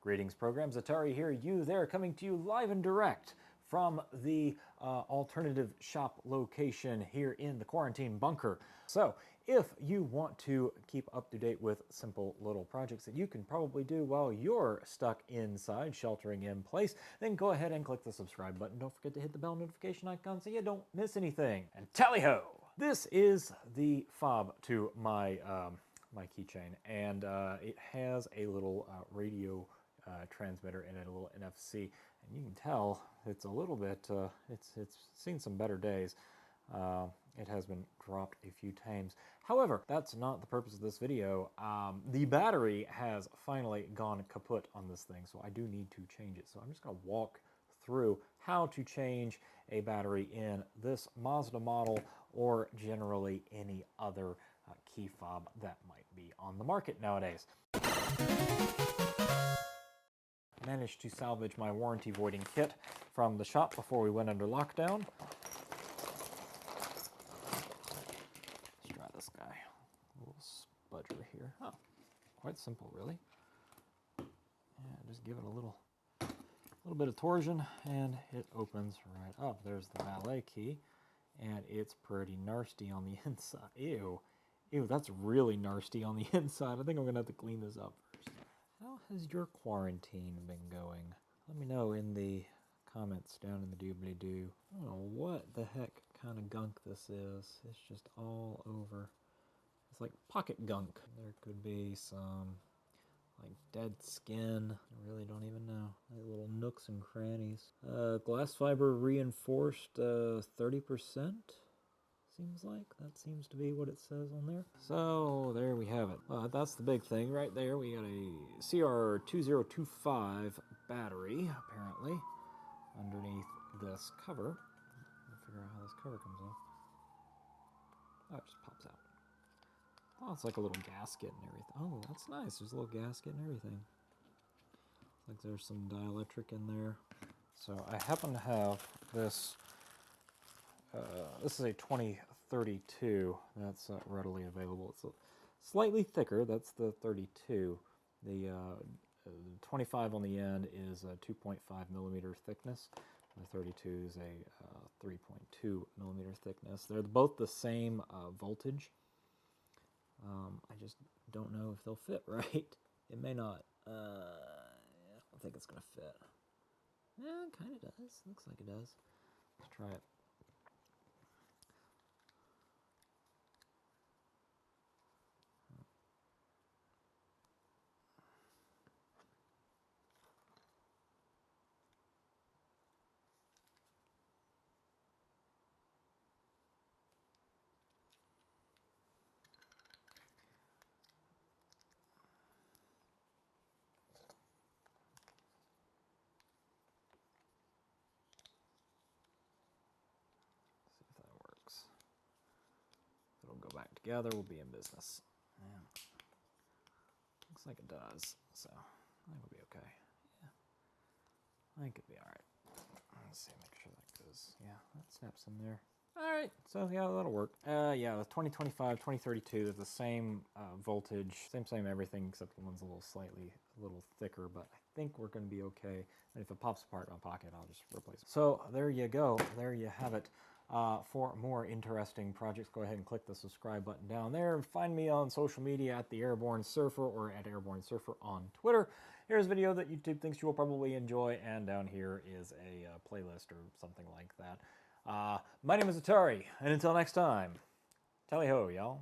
Greetings, programs. Atari here, you there, coming to you live and direct from the alternative shop location here in the quarantine bunker. So, if you want to keep up to date with simple little projects that you can probably do while you're stuck inside, sheltering in place, then go ahead and click the subscribe button. Don't forget to hit the bell notification icon so you don't miss anything. And tally-ho! This is the fob to my my keychain, and it has a little radio transmitter in it, a little NFC, and you can tell it's a little bit, it's seen some better days. It has been dropped a few times. However, that's not the purpose of this video. The battery has finally gone kaput on this thing, so I do need to change it. So I'm just going to walk through how to change a battery in this Mazda model, or generally any other key fob that might be on the market nowadays. Managed to salvage my warranty voiding kit from the shop before we went under lockdown. Let's try this guy. A little spudger here. Oh, quite simple, really. Yeah, just give it a little bit of torsion and it opens right up. There's the valet key, and it's pretty nasty on the inside. Ew, that's really nasty on the inside. I think I'm gonna have to clean this up first. How has your quarantine been going? Let me know in the comments down in the doobly-doo. I don't know what the heck kind of gunk this is. It's just all over. It's like pocket gunk. There could be some like dead skin. I really don't even know. Like little nooks and crannies. Glass fiber reinforced 30%. Seems like that seems to be what it says on there. So there we have it. That's the big thing right there. We got a CR2025 battery apparently underneath this cover. I'll figure out how this cover comes off. Oh, it just pops out. Oh, it's like a little gasket and everything. Oh, that's nice. There's a little gasket and everything. Looks like there's some dielectric in there. So I happen to have this. This is a 2032 that's readily available. It's slightly thicker. That's the 32. The 25 on the end is a 2.5 millimeter thickness. The 32 is a 3.2 millimeter thickness. They're both the same voltage. I just don't know if they'll fit right. It may not. I don't think it's going to fit. Yeah, it kind of does. Looks like it does. Let's try it. See if that works. If it'll go back together, we'll be in business. Yeah. Looks like it does, so I think we'll be okay. Yeah, I think it'll be all right. Let's see, make sure that goes. Yeah, that snaps in there. All right, so yeah, that'll work. Yeah, the 2025, 2032, they're the same voltage, same everything, except the one's a little thicker, but I think we're going to be okay. And if it pops apart in my pocket, I'll just replace it. So there you go. There you have it. For more interesting projects, go ahead and click the subscribe button down there. Find me on social media at the AirborneSurfer or at AirborneSurfer on Twitter. Here's a video that YouTube thinks you will probably enjoy, and down here is a playlist or something like that. My name is Atari, and until next time, tally-ho, y'all.